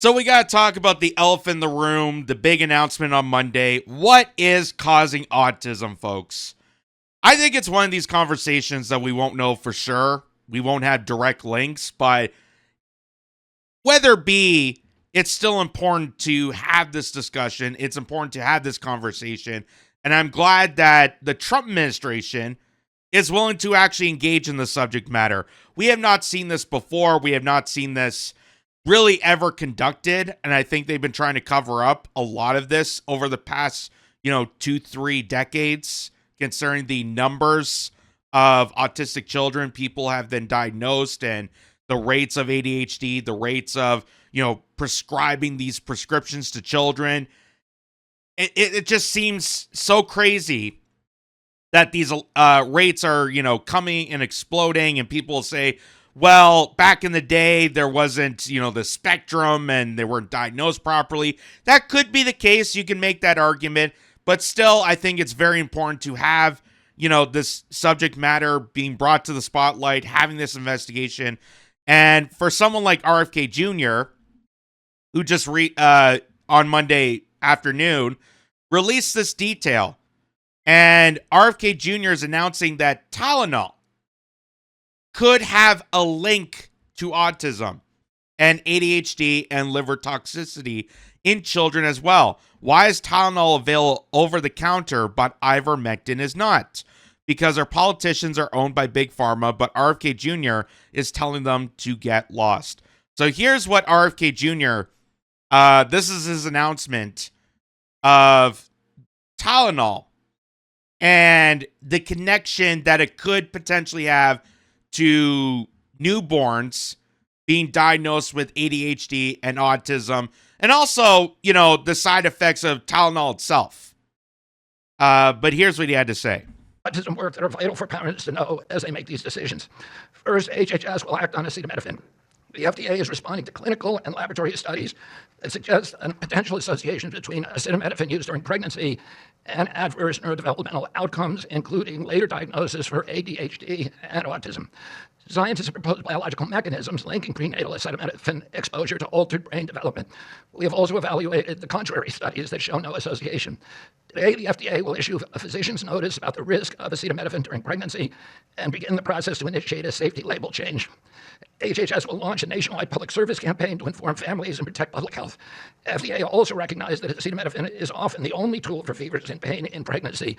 So we got to talk about the elephant in the room, the big announcement on Monday. What is causing autism, folks? I think it's one of these conversations that we won't know for sure. We won't have direct links, but whether be, it's still important to have this discussion. It's important to have this conversation. And I'm glad that the Trump administration is willing to actually engage in the subject matter. We have not seen this before. We have not seen this really ever conducted. And I think they've been trying to cover up a lot of this over the past, 2-3 decades concerning the numbers of autistic children people have been diagnosed and the rates of ADHD, the rates of, prescribing these prescriptions to children. It just seems so crazy that these rates are, coming and exploding, and people say, well, back in the day, there wasn't, the spectrum and they weren't diagnosed properly. That could be the case. You can make that argument. But still, I think it's very important to have, this subject matter being brought to the spotlight, having this investigation. And for someone like RFK Jr., who just on Monday afternoon released this detail, and RFK Jr. is announcing that Tylenol could have a link to autism and ADHD and liver toxicity in children as well. Why is Tylenol available over the counter, but ivermectin is not? Because our politicians are owned by Big Pharma, but RFK Jr. is telling them to get lost. So here's what RFK Jr., this is his announcement of Tylenol and the connection that it could potentially have to newborns being diagnosed with ADHD and autism, and also, the side effects of Tylenol itself. But here's what he had to say. Autism work that are vital for parents to know as they make these decisions. First, HHS will act on acetaminophen. The FDA is responding to clinical and laboratory studies that suggest a potential association between acetaminophen use during pregnancy and adverse neurodevelopmental outcomes, including later diagnosis for ADHD and autism. Scientists have proposed biological mechanisms linking prenatal acetaminophen exposure to altered brain development. We have also evaluated the contrary studies that show no association. Today, the FDA will issue a physician's notice about the risk of acetaminophen during pregnancy and begin the process to initiate a safety label change. HHS will launch a nationwide public service campaign to inform families and protect public health. FDA also recognized that acetaminophen is often the only tool for fevers and pain in pregnancy,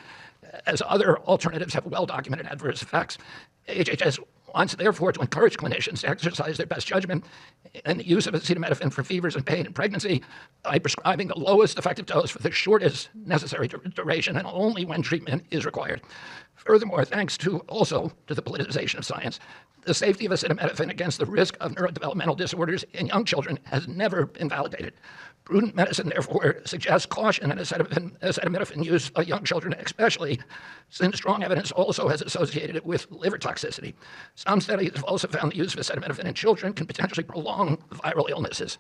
as other alternatives have well-documented adverse effects. HHS wants, therefore, to encourage clinicians to exercise their best judgment in the use of acetaminophen for fevers and pain in pregnancy by prescribing the lowest effective dose for the shortest necessary duration and only when treatment is required. Furthermore, thanks also to the politicization of science, the safety of acetaminophen against the risk of neurodevelopmental disorders in young children has never been validated. Prudent medicine, therefore, suggests caution in acetaminophen use by young children, especially since strong evidence also has associated it with liver toxicity. Some studies have also found the use of acetaminophen in children can potentially prolong viral illnesses.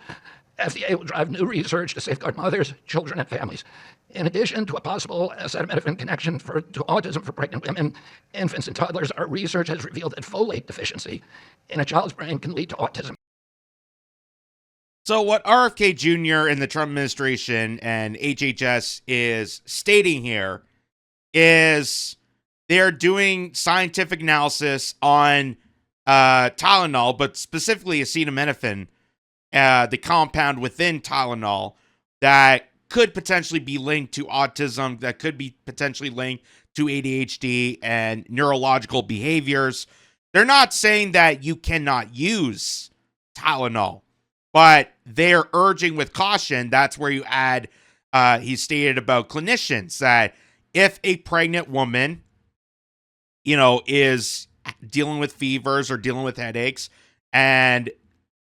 FDA will drive new research to safeguard mothers, children, and families. In addition to a possible acetaminophen connection to autism for pregnant women, infants, and toddlers, our research has revealed that folate deficiency in a child's brain can lead to autism. So what RFK Jr. and the Trump administration and HHS is stating here is they're doing scientific analysis on Tylenol, but specifically acetaminophen, the compound within Tylenol that could potentially be linked to autism, that could be potentially linked to ADHD and neurological behaviors. They're not saying that you cannot use Tylenol, but they're urging with caution. That's where you add, he stated about clinicians, that if a pregnant woman, is dealing with fevers or dealing with headaches and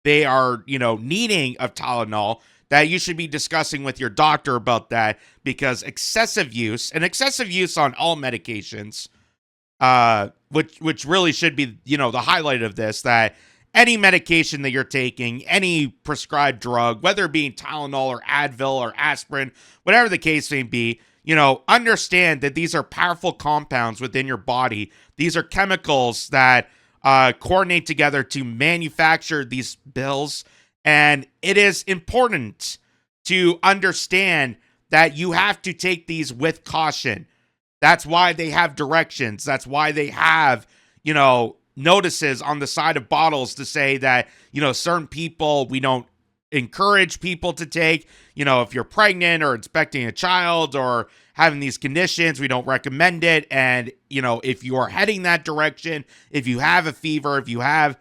they are, needing of Tylenol, that you should be discussing with your doctor about that, because excessive use on all medications, which really should be, the highlight of this, that any medication that you're taking, any prescribed drug, whether it be Tylenol or Advil or aspirin, whatever the case may be, understand that these are powerful compounds within your body. These are chemicals that coordinate together to manufacture these pills And it is important to understand that you have to take these with caution. That's why they have directions. That's why they have, notices on the side of bottles to say that, certain people we don't encourage people to take. If you're pregnant or expecting a child or having these conditions, we don't recommend it. And, if you are heading that direction, if you have a fever, if you have,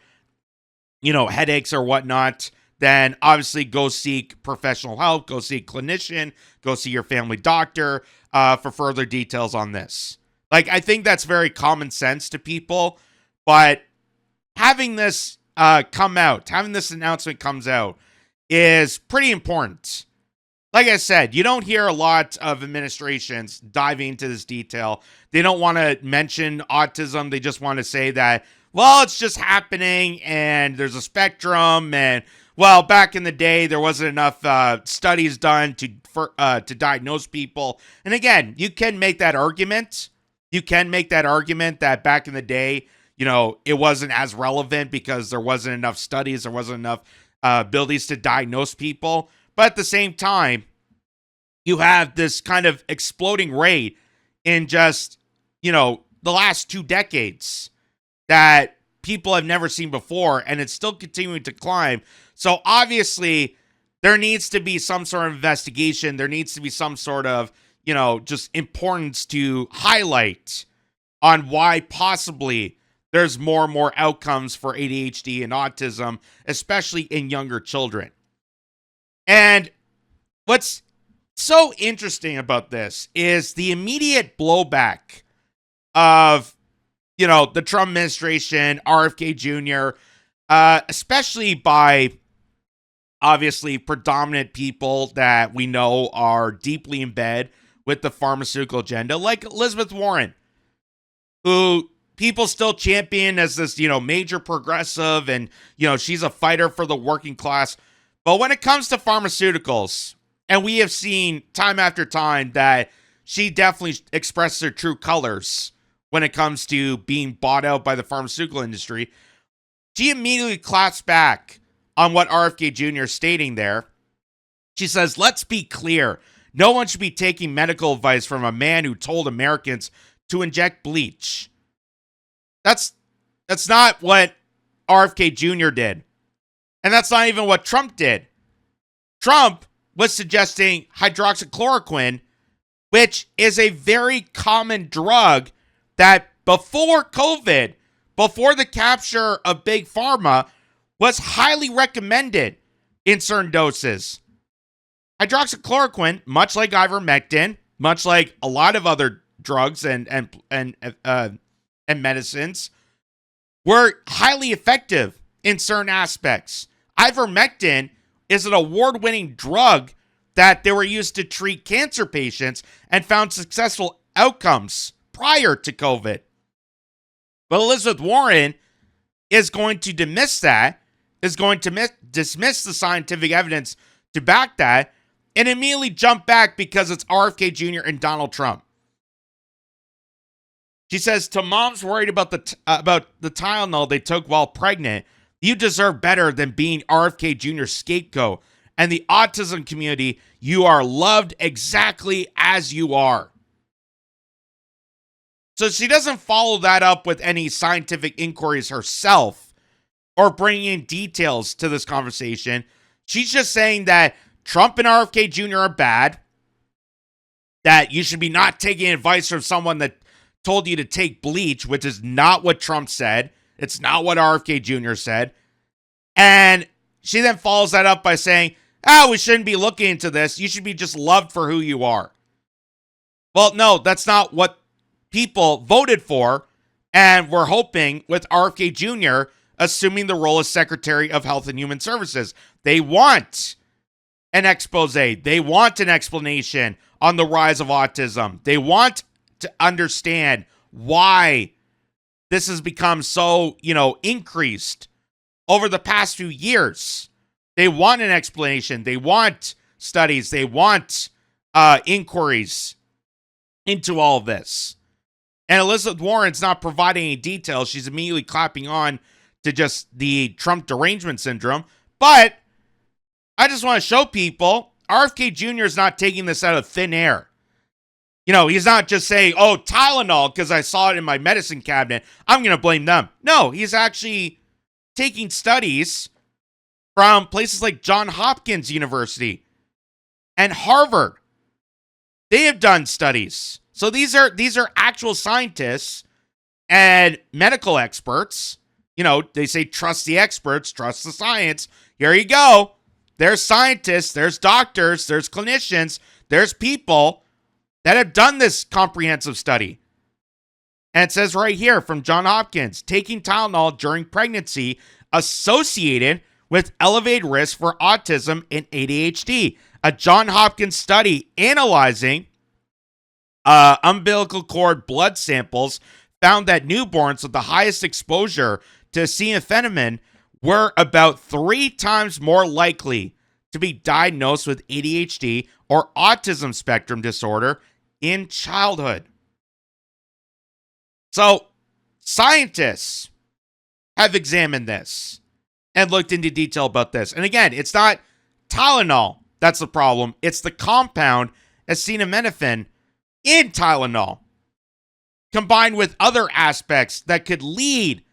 headaches or whatnot, then obviously go seek professional help, go see a clinician, go see your family doctor for further details on this. I think that's very common sense to people, but having this having this announcement comes out is pretty important. Like I said, you don't hear a lot of administrations diving into this detail. They don't want to mention autism. They just want to say that, well, it's just happening and there's a spectrum, and well, back in the day, there wasn't enough studies done to diagnose people. And again, you can make that argument. You can make that argument that back in the day, it wasn't as relevant because there wasn't enough studies, there wasn't enough abilities to diagnose people. But at the same time, you have this kind of exploding rate in just, the last 2 decades that people have never seen before, and it's still continuing to climb. So obviously, there needs to be some sort of investigation. There needs to be some sort of, just importance to highlight on why possibly there's more and more outcomes for ADHD and autism, especially in younger children. And what's so interesting about this is the immediate blowback of, the Trump administration, RFK Jr., especially by obviously predominant people that we know are deeply in bed with the pharmaceutical agenda, like Elizabeth Warren, who people still champion as this, major progressive, and, she's a fighter for the working class. But when it comes to pharmaceuticals, and we have seen time after time that she definitely expresses her true colors when it comes to being bought out by the pharmaceutical industry, she immediately claps back on what RFK Jr. is stating there. She says, let's be clear. No one should be taking medical advice from a man who told Americans to inject bleach. That's not what RFK Jr. did. And that's not even what Trump did. Trump was suggesting hydroxychloroquine, which is a very common drug that before COVID, before the capture of Big Pharma, was highly recommended in certain doses. Hydroxychloroquine, much like ivermectin, much like a lot of other drugs and medicines, were highly effective in certain aspects. Ivermectin is an award-winning drug that they were used to treat cancer patients and found successful outcomes prior to COVID. But Elizabeth Warren is going to dismiss that, is going to dismiss the scientific evidence to back that, and immediately jump back because it's RFK Jr. and Donald Trump. She says, to moms worried about the Tylenol they took while pregnant, you deserve better than being RFK Jr.'s scapegoat. And the autism community, you are loved exactly as you are. So she doesn't follow that up with any scientific inquiries herself or bringing in details to this conversation. She's just saying that Trump and RFK Jr. are bad, that you should be not taking advice from someone that told you to take bleach, which is not what Trump said. It's not what RFK Jr. said. And she then follows that up by saying, we shouldn't be looking into this. You should be just loved for who you are. Well, no, that's not what people voted for. And we're hoping with RFK Jr. assuming the role as Secretary of Health and Human Services. They want an expose. They want an explanation on the rise of autism. They want to understand why this has become so, increased over the past few years. They want an explanation. They want studies. They want inquiries into all of this. And Elizabeth Warren's not providing any details. She's immediately clapping on to just the Trump derangement syndrome. But I just want to show people RFK Jr. is not taking this out of thin air. You know, he's not just saying, oh, Tylenol, because I saw it in my medicine cabinet, I'm going to blame them. No, he's actually taking studies from places like Johns Hopkins University and Harvard. They have done studies. So these are actual scientists and medical experts. You know, they say trust the experts, trust the science. Here you go. There's scientists, there's doctors, there's clinicians, there's people that have done this comprehensive study. And it says right here from Johns Hopkins, taking Tylenol during pregnancy associated with elevated risk for autism and ADHD. A Johns Hopkins study analyzing umbilical cord blood samples found that newborns with the highest exposure to acetaminophen were about 3 times more likely to be diagnosed with ADHD or autism spectrum disorder in childhood. So, scientists have examined this and looked into detail about this. And again, it's not Tylenol that's the problem. It's the compound acetaminophen in Tylenol, combined with other aspects that could lead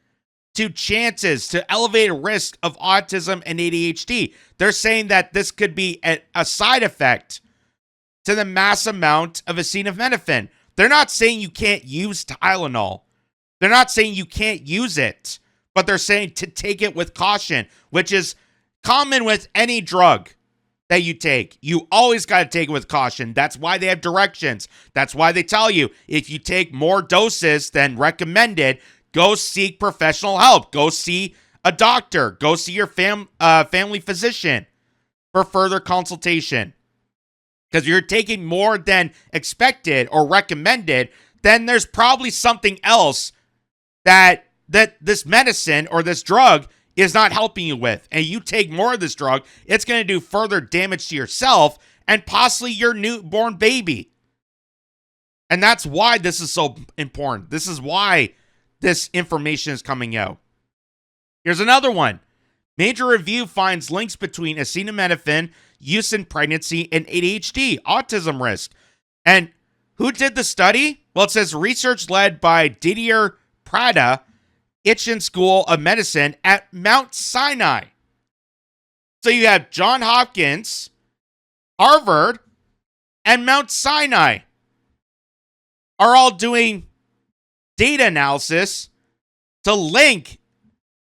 to chances to elevated risk of autism and ADHD. They're saying that this could be a side effect to the mass amount of acetaminophen. They're not saying you can't use Tylenol. They're not saying you can't use it, but they're saying to take it with caution, which is common with any drug that you take. You always got to take it with caution. That's why they have directions. That's why they tell you if you take more doses than recommended, go seek professional help. Go see a doctor. Go see your family physician for further consultation. Because if you're taking more than expected or recommended, then there's probably something else that this medicine or this drug is not helping you with. And you take more of this drug, it's going to do further damage to yourself and possibly your newborn baby. And that's why this is so important. This is why this information is coming out. Here's another one. Major review finds links between acetaminophen use in pregnancy and ADHD, autism risk. And who did the study? Well, it says research led by Didier Prada, Itchen School of Medicine at Mount Sinai. So you have Johns Hopkins, Harvard, and Mount Sinai are all doing data analysis to link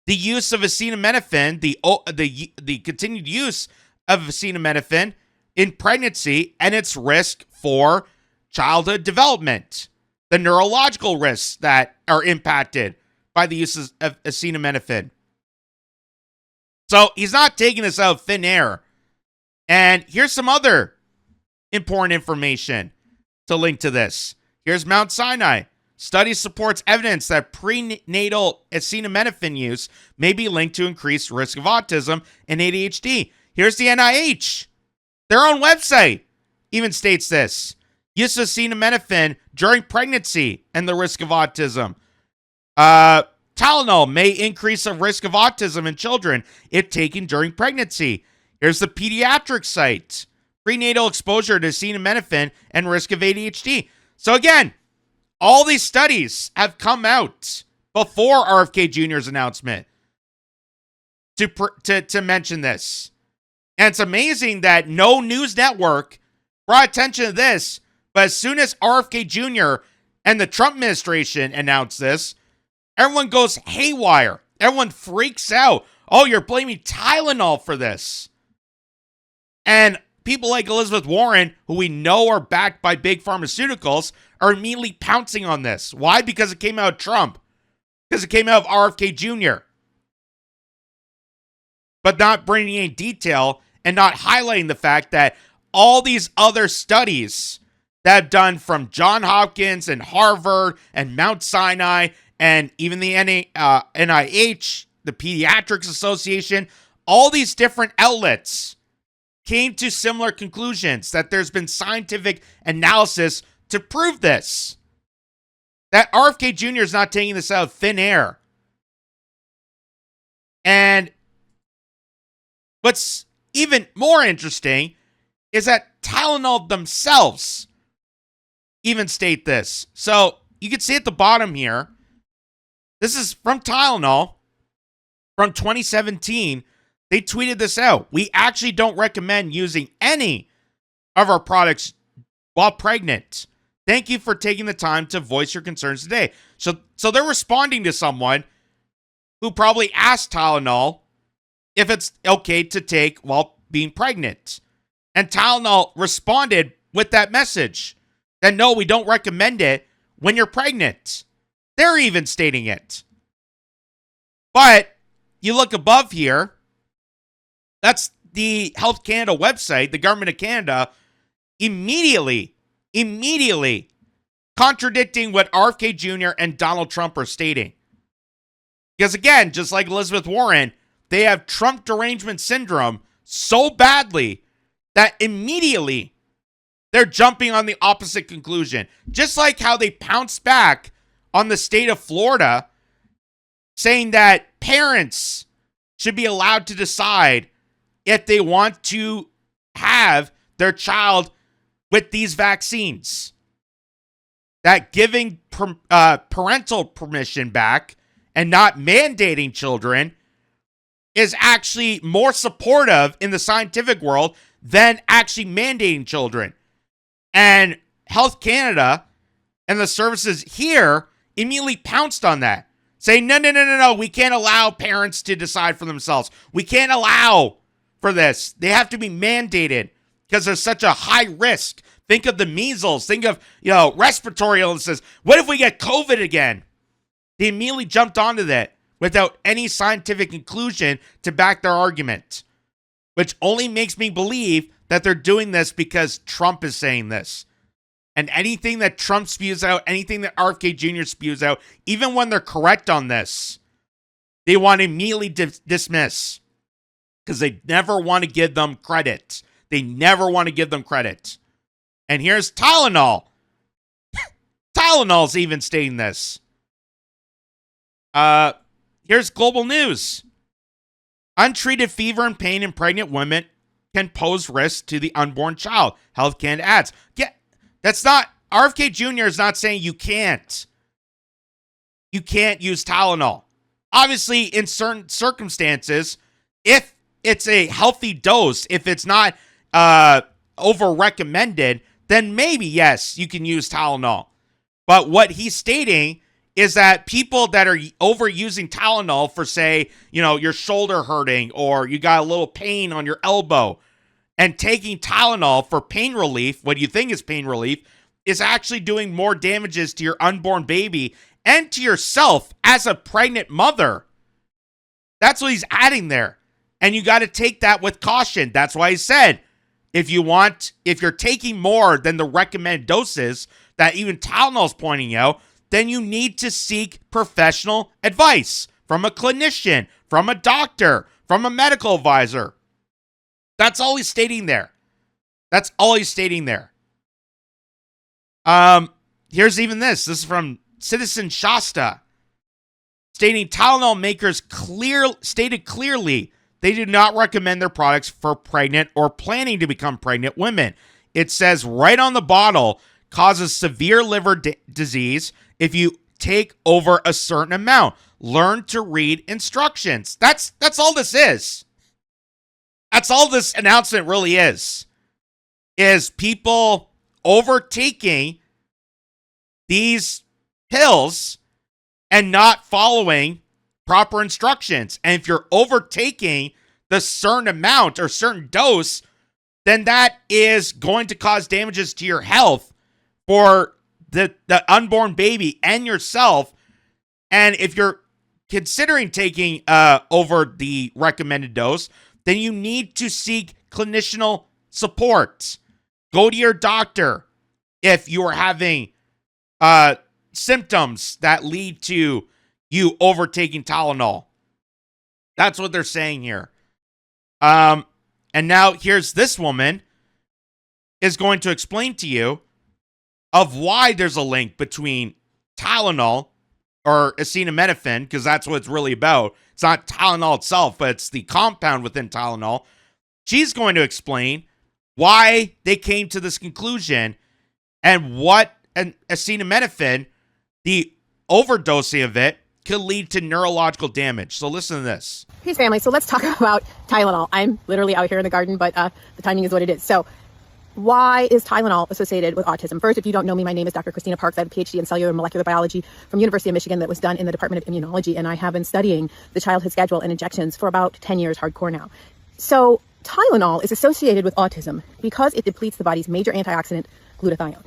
the use of acetaminophen, the continued use of acetaminophen in pregnancy and its risk for childhood development, the neurological risks that are impacted by the use of acetaminophen. So he's not taking this out of thin air. And here's some other important information to link to this. Here's Mount Sinai. Study supports evidence that prenatal acetaminophen use may be linked to increased risk of autism and ADHD. Here's the NIH. Their own website even states this. Use of acetaminophen during pregnancy and the risk of autism. Tylenol may increase the risk of autism in children if taken during pregnancy. Here's the pediatric site. Prenatal exposure to acetaminophen and risk of ADHD. So again, all these studies have come out before RFK Jr.'s announcement to mention this. And it's amazing that no news network brought attention to this, but as soon as RFK Jr. and the Trump administration announced this, everyone goes haywire. Everyone freaks out. Oh, you're blaming Tylenol for this. And people like Elizabeth Warren, who we know are backed by big pharmaceuticals, are immediately pouncing on this. Why? Because it came out of Trump. Because it came out of RFK Jr. But not bringing in detail and not highlighting the fact that all these other studies that have done from Johns Hopkins and Harvard and Mount Sinai and even the NIH, the Pediatrics Association, all these different outlets came to similar conclusions, that there's been scientific analysis to prove this. That RFK Jr. is not taking this out of thin air. And what's even more interesting is that Tylenol themselves even state this. So you can see at the bottom here, this is from Tylenol from 2017. They tweeted this out. We actually don't recommend using any of our products while pregnant. Thank you for taking the time to voice your concerns today. So they're responding to someone who probably asked Tylenol if it's okay to take while being pregnant. And Tylenol responded with that message that no, we don't recommend it when you're pregnant. They're even stating it. But you look above here, that's the Health Canada website, the government of Canada, immediately contradicting what RFK Jr. and Donald Trump are stating. Because again, just like Elizabeth Warren, they have Trump derangement syndrome so badly that immediately they're jumping on the opposite conclusion. Just like how they pounced back on the state of Florida, saying that parents should be allowed to decide if they want to have their child with these vaccines. That giving parental permission back and not mandating children is actually more supportive in the scientific world than actually mandating children. And Health Canada and the services here immediately pounced on that, saying, no, we can't allow parents to decide for themselves. We can't allow for this. They have to be mandated because there's such a high risk. Think of the measles. Think of, respiratory illnesses. What if we get COVID again? They immediately jumped onto that without any scientific conclusion to back their argument, which only makes me believe that they're doing this because Trump is saying this. And anything that Trump spews out, anything that RFK Jr. spews out, even when they're correct on this, they want to immediately dismiss because they never want to give them credit. They never want to give them credit. And here's Tylenol. Tylenol's even stating this. Here's global news. Untreated fever and pain in pregnant women can pose risk to the unborn child. Health Canada adds. Yeah, that's not, RFK Jr. is not saying you can't use Tylenol. Obviously, in certain circumstances, if it's a healthy dose, if it's not over recommended, then maybe, yes, you can use Tylenol. But what he's stating is that people that are overusing Tylenol for, say, your shoulder hurting or you got a little pain on your elbow, and taking Tylenol for pain relief, what you think is pain relief, is actually doing more damages to your unborn baby and to yourself as a pregnant mother. That's what he's adding there. And you got to take that with caution. That's why he said, if you're taking more than the recommended doses that even Tylenol's pointing out, then you need to seek professional advice from a clinician, from a doctor, from a medical advisor. That's all he's stating there. That's all he's stating there. Here's even this. This is from Citizen Shasta, stating Tylenol makers stated clearly they do not recommend their products for pregnant or planning to become pregnant women. It says right on the bottle, causes severe liver disease if you take over a certain amount. Learn to read instructions. That's all this is. That's all this announcement really is people overtaking these pills and not following proper instructions. And if you're overtaking the certain amount or certain dose, then that is going to cause damages to your health for the unborn baby and yourself. And if you're considering taking over the recommended dose, then you need to seek clinician support. Go to your doctor if you are having symptoms that lead to you overtaking Tylenol. That's what they're saying here. And now here's this woman is going to explain to you of why there's a link between Tylenol or acetaminophen, because that's what it's really about. It's not Tylenol itself, but it's the compound within Tylenol. She's going to explain why they came to this conclusion and what an acetaminophen, the overdosing of it, could lead to neurological damage. So listen to this. Peace family. So let's talk about Tylenol. I'm literally out here in the garden, but the timing is what it is. So why is Tylenol associated with autism? First, if you don't know me, my name is Dr. Christina Parks. I have a PhD in cellular molecular biology from University of Michigan that was done in the Department of Immunology, and I have been studying the childhood schedule and injections for about 10 years hardcore now. So Tylenol is associated with autism because it depletes the body's major antioxidant, glutathione.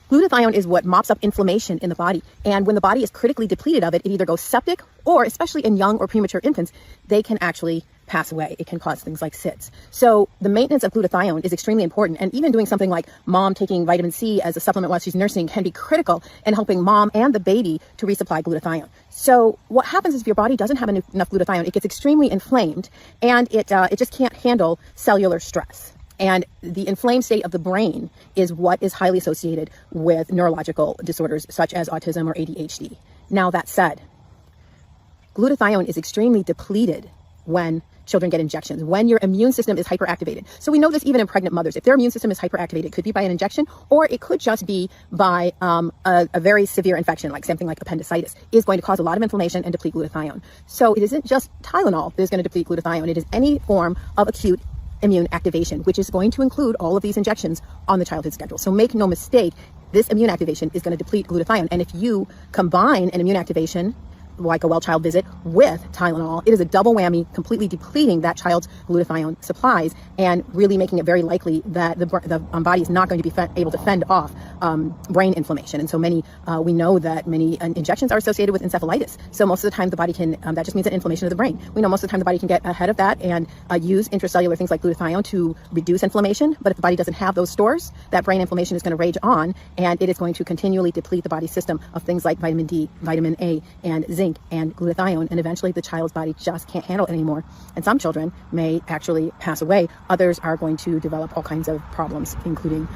Glutathione is what mops up inflammation in the body. And when the body is critically depleted of it, it either goes septic or, especially in young or premature infants, they can actually pass away. It can cause things like SIDS. So the maintenance of glutathione is extremely important. And even doing something like mom taking vitamin C as a supplement while she's nursing can be critical in helping mom and the baby to resupply glutathione. So what happens is if your body doesn't have enough glutathione, it gets extremely inflamed and it just can't handle cellular stress. And the inflamed state of the brain is what is highly associated with neurological disorders such as autism or ADHD. Now, that said, glutathione is extremely depleted when children get injections, when your immune system is hyperactivated. So we know this even in pregnant mothers. If their immune system is hyperactivated, it could be by an injection, or it could just be by a very severe infection, like something like appendicitis, is going to cause a lot of inflammation and deplete glutathione. So it isn't just Tylenol that is going to deplete glutathione. It is any form of acute immune activation, which is going to include all of these injections on the childhood schedule. So make no mistake, this immune activation is going to deplete glutathione. And if you combine an immune activation like a well child visit with Tylenol, it is a double whammy, completely depleting that child's glutathione supplies and really making it very likely that the body is not going to be able to fend off brain inflammation. And so we know that many injections are associated with encephalitis. So most of the time the body can, that just means an inflammation of the brain. We know most of the time the body can get ahead of that and use intracellular things like glutathione to reduce inflammation. But if the body doesn't have those stores, that brain inflammation is going to rage on, and it is going to continually deplete the body's system of things like vitamin D, vitamin A, and zinc, and glutathione, and eventually the child's body just can't handle it anymore. And some children may actually pass away. Others are going to develop all kinds of problems, including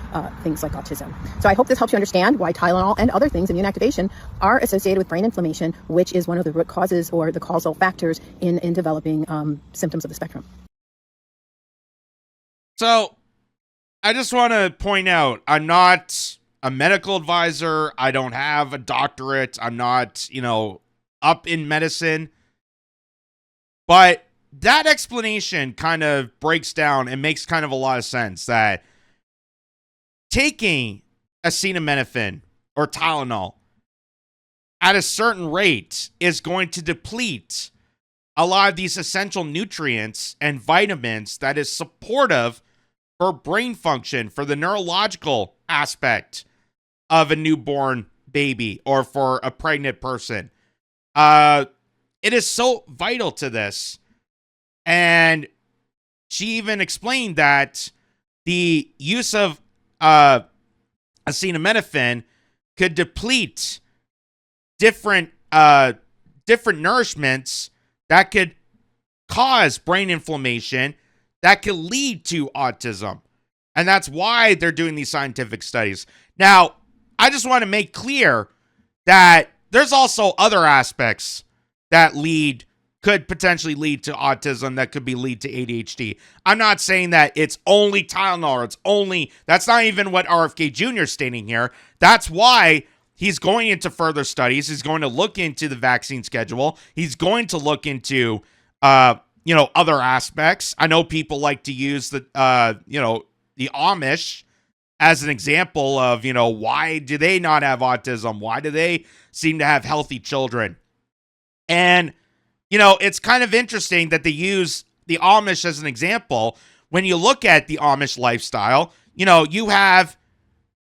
things like autism. So I hope this helps you understand why Tylenol and other things, immune activation, are associated with brain inflammation, which is one of the root causes or the causal factors in developing symptoms of the spectrum. So I just want to point out, I'm not a medical advisor. I don't have a doctorate. I'm not, up in medicine. But that explanation kind of breaks down and makes kind of a lot of sense that taking acetaminophen or Tylenol at a certain rate is going to deplete a lot of these essential nutrients and vitamins that is supportive for brain function, for the neurological aspect of a newborn baby or for a pregnant person. It is so vital to this. And she even explained that the use of acetaminophen could deplete different nourishments that could cause brain inflammation that could lead to autism. And that's why they're doing these scientific studies. Now, I just want to make clear that there's also other aspects that could potentially lead to autism, that could lead to ADHD. I'm not saying that it's only Tylenol, that's not even what RFK Jr. is stating here. That's why he's going into further studies. He's going to look into the vaccine schedule. He's going to look into, other aspects. I know people like to use the Amish as an example of, why do they not have autism? Why do they seem to have healthy children? And, it's kind of interesting that they use the Amish as an example. When you look at the Amish lifestyle, you have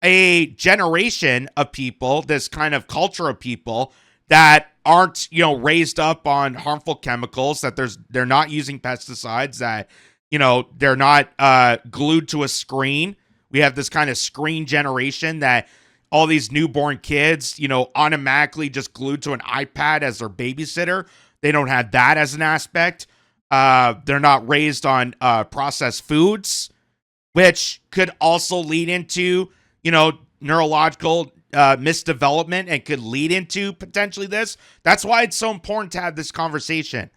a generation of people, this kind of culture of people that aren't, raised up on harmful chemicals, that they're not using pesticides, that, they're not glued to a screen. We have this kind of screen generation that all these newborn kids, automatically just glued to an iPad as their babysitter. They don't have that as an aspect. They're not raised on processed foods, which could also lead into, neurological misdevelopment and could lead into potentially this. That's why it's so important to have this conversation.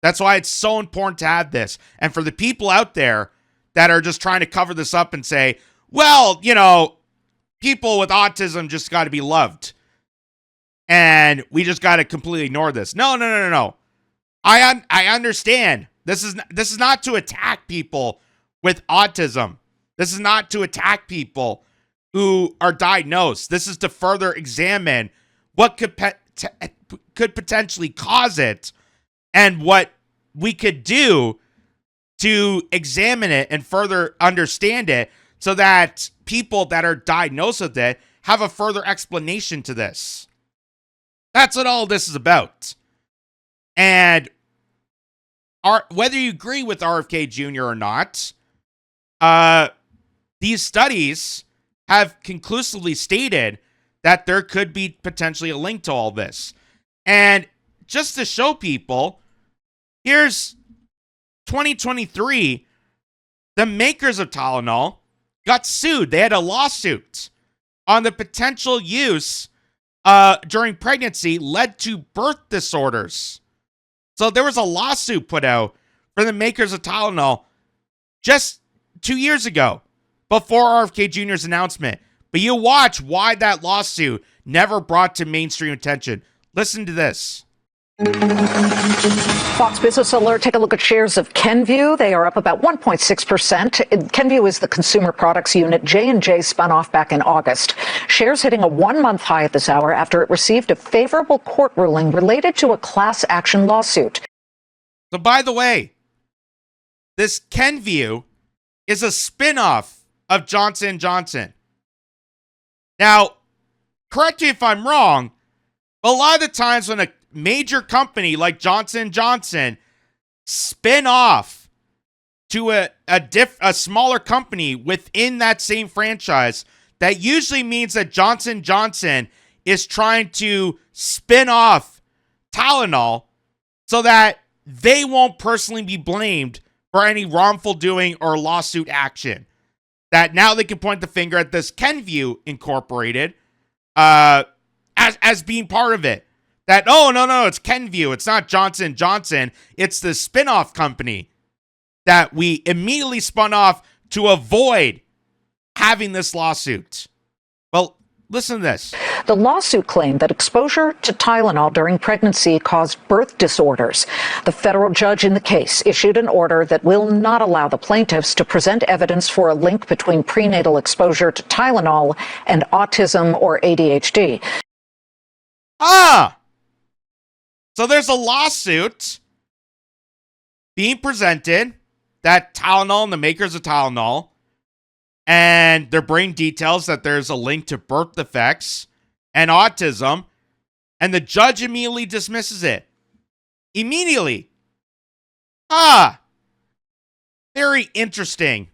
That's why it's so important to have this. And for the people out there that are just trying to cover this up and say, well, you know, people with autism just got to be loved. And we just got to completely ignore this. No. I understand. This is not to attack people with autism. This is not to attack people who are diagnosed. This is to further examine what could potentially cause it and what we could do to examine it and further understand it so that people that are diagnosed with it have a further explanation to this. That's what all this is about. And whether you agree with RFK Jr. or not, these studies have conclusively stated that there could be potentially a link to all this. And just to show people, here's 2023, the makers of Tylenol got sued. They had a lawsuit on the potential use during pregnancy led to birth disorders. So there was a lawsuit put out for the makers of Tylenol just 2 years ago before RFK Jr.'s announcement. But you watch why that lawsuit never brought to mainstream attention. Listen to this. Fox Business Alert, take a look at shares of Kenvue. They are up about 1.6%. Kenvue is the consumer products unit J&J spun off back in August. Shares hitting a one-month high at this hour after it received a favorable court ruling related to a class action lawsuit. So by the way, this Kenvue is a spin-off of Johnson & Johnson. Now, correct me if I'm wrong, but a lot of the times when a major company like Johnson & Johnson spin off to a smaller company within that same franchise, that usually means that Johnson & Johnson is trying to spin off Tylenol so that they won't personally be blamed for any wrongful doing or lawsuit action. That now they can point the finger at this Kenvue Incorporated as being part of it. That, oh, no, it's Kenvue. It's not Johnson & Johnson. It's the spin-off company that we immediately spun off to avoid having this lawsuit. Well, listen to this. The lawsuit claimed that exposure to Tylenol during pregnancy caused birth disorders. The federal judge in the case issued an order that will not allow the plaintiffs to present evidence for a link between prenatal exposure to Tylenol and autism or ADHD. So there's a lawsuit being presented that Tylenol and the makers of Tylenol and their brain details that there's a link to birth defects and autism, and the judge immediately dismisses it. Immediately. Very interesting.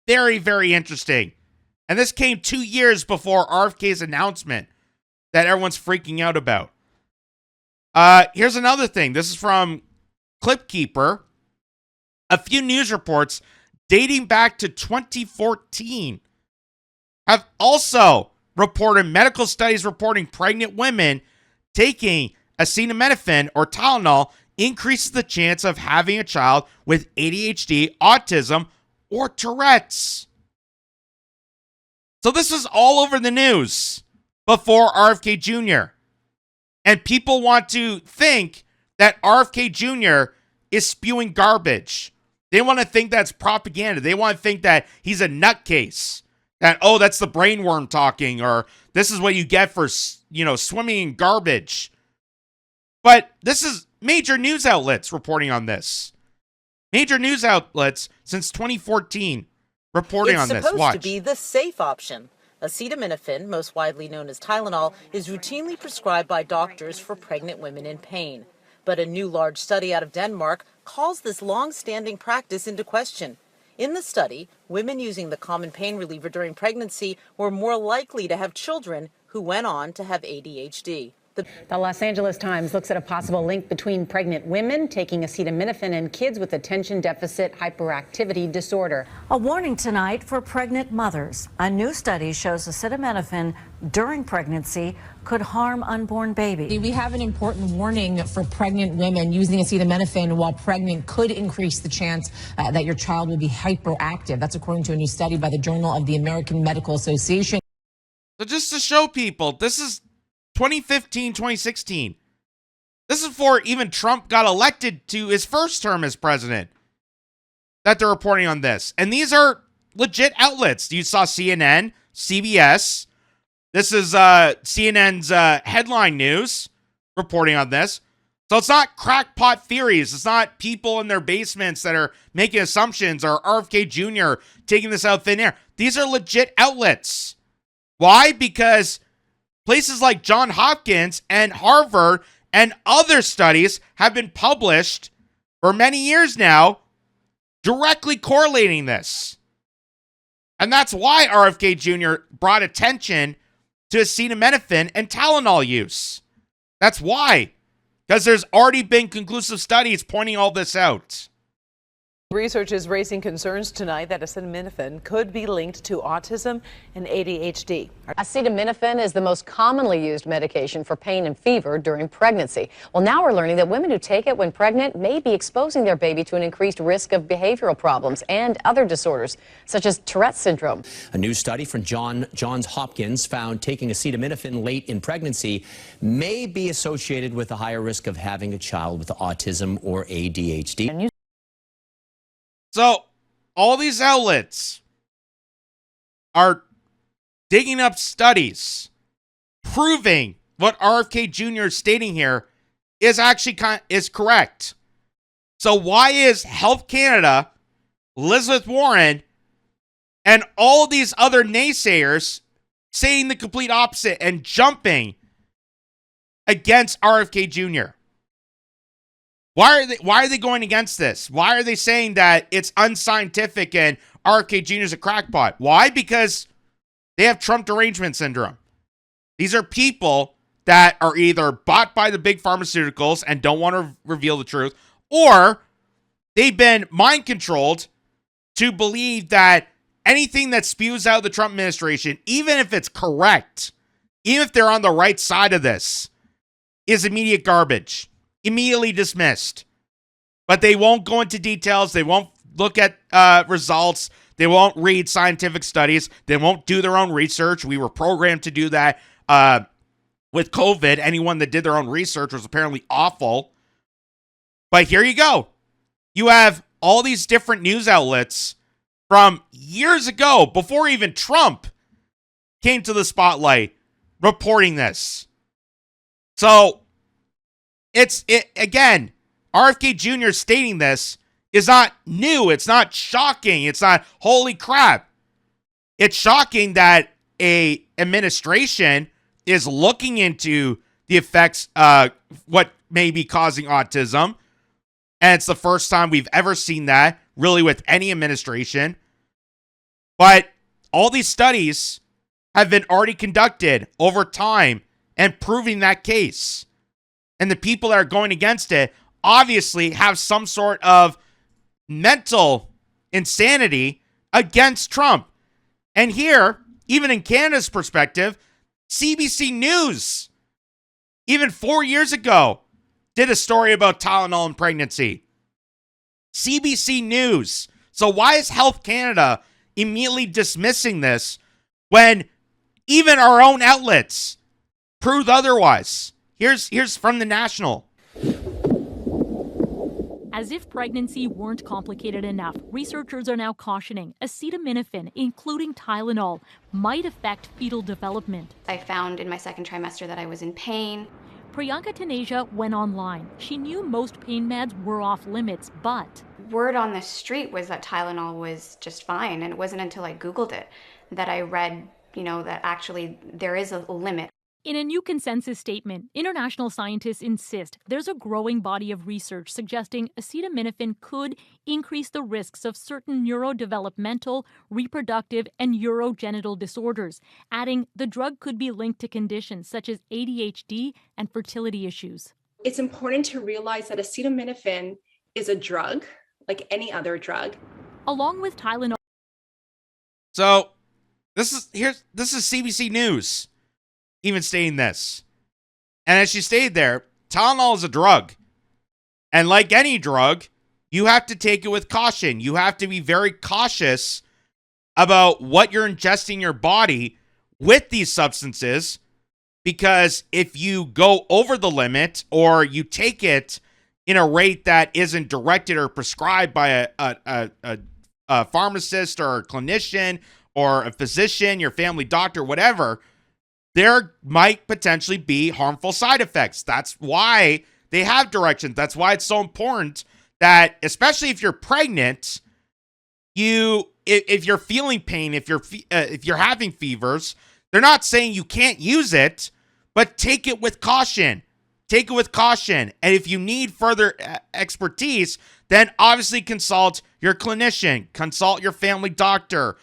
Very, very interesting. And this came 2 years before RFK's announcement that everyone's freaking out about. Here's another thing. This is from ClipKeeper. A few news reports dating back to 2014 have also reported medical studies reporting pregnant women taking acetaminophen or Tylenol increases the chance of having a child with ADHD, autism, or Tourette's. So this was all over the news before RFK Jr. And people want to think that RFK Jr. is spewing garbage. They want to think that's propaganda. They want to think that he's a nutcase. That, oh, that's the brainworm talking, or this is what you get for, swimming in garbage. But this is major news outlets reporting on this. Major news outlets since 2014 reporting on this. It's supposed to be the safe option. Acetaminophen, most widely known as Tylenol, is routinely prescribed by doctors for pregnant women in pain. But a new large study out of Denmark calls this long-standing practice into question. In the study, women using the common pain reliever during pregnancy were more likely to have children who went on to have ADHD. The Los Angeles Times looks at a possible link between pregnant women taking acetaminophen and kids with attention deficit hyperactivity disorder. A warning tonight for pregnant mothers. A new study shows acetaminophen during pregnancy could harm unborn babies. We have an important warning for pregnant women. Using acetaminophen while pregnant could increase the chance that your child will be hyperactive. That's according to a new study by the Journal of the American Medical Association. So just to show people, this is 2015, 2016. This is before even Trump got elected to his first term as president that they're reporting on this. And these are legit outlets. You saw CNN, CBS. This is CNN's headline news reporting on this. So it's not crackpot theories. It's not people in their basements that are making assumptions or RFK Jr. taking this out thin air. These are legit outlets. Why? Because places like Johns Hopkins and Harvard and other studies have been published for many years now directly correlating this. And that's why RFK Jr. brought attention to acetaminophen and Tylenol use. That's why. Because there's already been conclusive studies pointing all this out. Research is raising concerns tonight that acetaminophen could be linked to autism and ADHD. Acetaminophen is the most commonly used medication for pain and fever during pregnancy. Well, now we're learning that women who take it when pregnant may be exposing their baby to an increased risk of behavioral problems and other disorders, such as Tourette's syndrome. A new study from Johns Hopkins found taking acetaminophen late in pregnancy may be associated with a higher risk of having a child with autism or ADHD. So, all these outlets are digging up studies proving what RFK Jr. is stating here is actually is correct. So, why is Health Canada, Elizabeth Warren, and all these other naysayers saying the complete opposite and jumping against RFK Jr.? Why are they going against this? Why are they saying that it's unscientific and RFK Jr. is a crackpot? Why? Because they have Trump derangement syndrome. These are people that are either bought by the big pharmaceuticals and don't want to reveal the truth, or they've been mind controlled to believe that anything that spews out of the Trump administration, even if it's correct, even if they're on the right side of this, is immediate garbage. Immediately dismissed. But they won't go into details. They won't look at results. They won't read scientific studies. They won't do their own research. We were programmed to do that with COVID. Anyone that did their own research was apparently awful. But here you go. You have all these different news outlets from years ago, before even Trump came to the spotlight, reporting this. So, again, RFK Jr. stating this is not new. It's not shocking. It's not, holy crap. It's shocking that a administration is looking into the effects, what may be causing autism. And it's the first time we've ever seen that, really, with any administration. But all these studies have been already conducted over time and proving that case. And the people that are going against it obviously have some sort of mental insanity against Trump. And here, even in Canada's perspective, CBC News, even 4 years ago, did a story about Tylenol and pregnancy. CBC News. So why is Health Canada immediately dismissing this when even our own outlets proved otherwise? Here's from the National. As if pregnancy weren't complicated enough, researchers are now cautioning acetaminophen, including Tylenol, might affect fetal development. I found in my second trimester that I was in pain. Priyanka Taneja went online. She knew most pain meds were off limits, but word on the street was that Tylenol was just fine, and it wasn't until I Googled it that I read, that actually there is a limit. In a new consensus statement, international scientists insist there's a growing body of research suggesting acetaminophen could increase the risks of certain neurodevelopmental, reproductive, and urogenital disorders, adding the drug could be linked to conditions such as ADHD and fertility issues. It's important to realize that acetaminophen is a drug, like any other drug. Along with Tylenol. So, this is CBC News even stating this. And as she stated there, Tylenol is a drug. And like any drug, you have to take it with caution. You have to be very cautious about what you're ingesting in your body with these substances, because if you go over the limit or you take it in a rate that isn't directed or prescribed by a pharmacist or a clinician or a physician, your family doctor, whatever, there might potentially be harmful side effects. That's why they have directions. That's why it's so important that, especially if you're pregnant, if you're feeling pain, if you're having fevers, they're not saying you can't use it, but take it with caution. Take it with caution. And if you need further expertise, then obviously consult your clinician, consult your family doctor.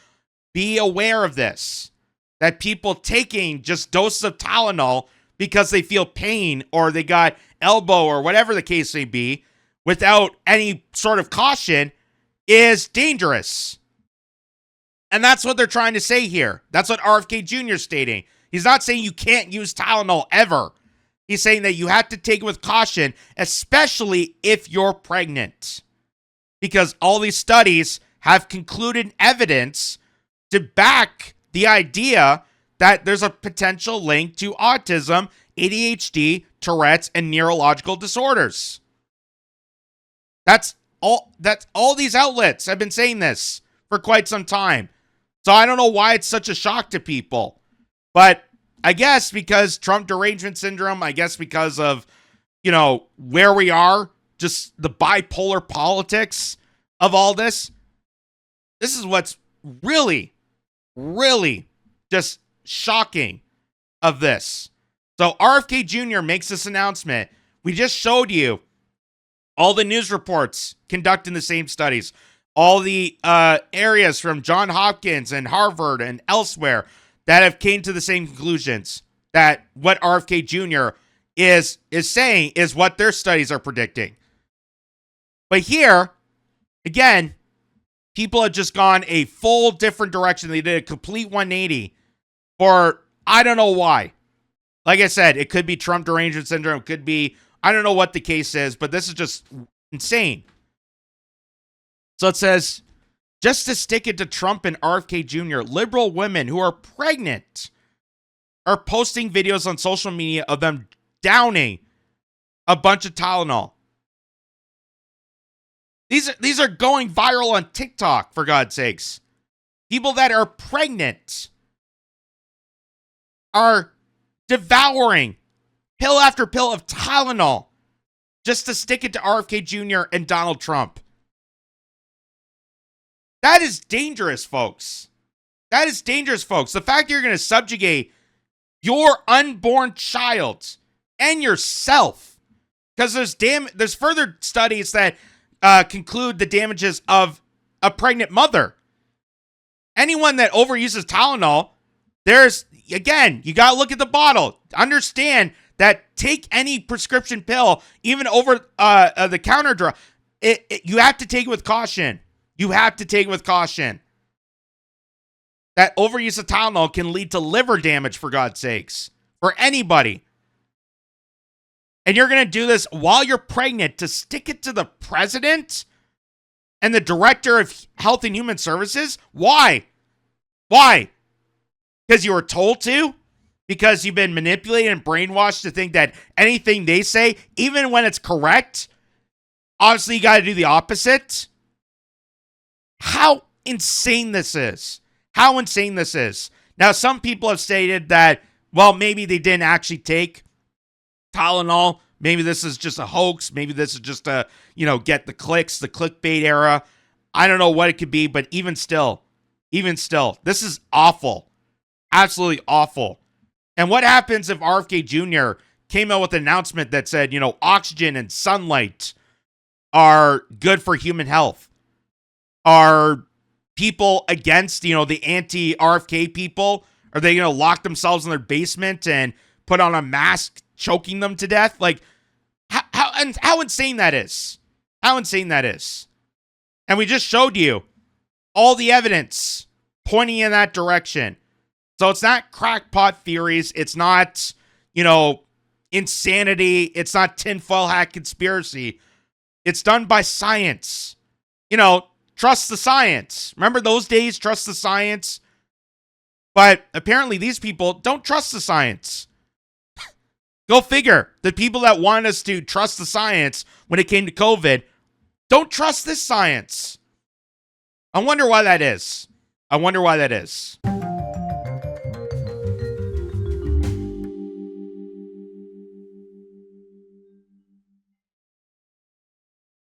Be aware of this, that people taking just doses of Tylenol because they feel pain or they got elbow or whatever the case may be without any sort of caution is dangerous. And that's what they're trying to say here. That's what RFK Jr. is stating. He's not saying you can't use Tylenol ever. He's saying that you have to take it with caution, especially if you're pregnant. Because all these studies have concluded evidence to back the idea that there's a potential link to autism, ADHD, Tourette's, and neurological disorders. That's all these outlets have been saying this for quite some time. So I don't know why it's such a shock to people. But I guess because Trump derangement syndrome, I guess because of, where we are, just the bipolar politics of all this. This is what's really just shocking of this. So RFK Jr. makes this announcement. We just showed you all the news reports conducting the same studies, all the areas from Johns Hopkins and Harvard and elsewhere that have came to the same conclusions, that what RFK Jr. is saying is what their studies are predicting. But here, again, people have just gone a full different direction. They did a complete 180 for, I don't know why. Like I said, it could be Trump derangement syndrome. It could be, I don't know what the case is, but this is just insane. So it says, just to stick it to Trump and RFK Jr., liberal women who are pregnant are posting videos on social media of them downing a bunch of Tylenol. These are going viral on TikTok, for God's sakes. People that are pregnant are devouring pill after pill of Tylenol just to stick it to RFK Jr. and Donald Trump. That is dangerous, folks. That is dangerous, folks. The fact that you're going to subjugate your unborn child and yourself, because there's further studies that conclude the damages of a pregnant mother. Anyone that overuses Tylenol, you got to look at the bottle. Understand that take any prescription pill, even over the counter drug, you have to take it with caution. You have to take it with caution. That overuse of Tylenol can lead to liver damage, for God's sakes, for anybody. And you're going to do this while you're pregnant to stick it to the president and the director of Health and Human Services? Why? Why? Because you were told to? Because you've been manipulated and brainwashed to think that anything they say, even when it's correct, obviously you got to do the opposite? How insane this is. How insane this is. Now, some people have stated that, well, maybe they didn't actually take Tylenol. Maybe this is just a hoax. Maybe this is just a, get the clicks, the clickbait era. I don't know what it could be, but even still, this is awful. Absolutely awful. And what happens if RFK Jr. came out with an announcement that said, oxygen and sunlight are good for human health? Are people against, the anti-RFK people, are they going to lock themselves in their basement and put on a mask choking them to death? Like, how insane that is. How insane that is. And we just showed you all the evidence pointing in that direction. So it's not crackpot theories. It's not, insanity. It's not tinfoil hat conspiracy. It's done by science. Trust the science. Remember those days? Trust the science. But apparently these people don't trust the science. Go figure. The people that want us to trust the science when it came to COVID don't trust this science. I wonder why that is.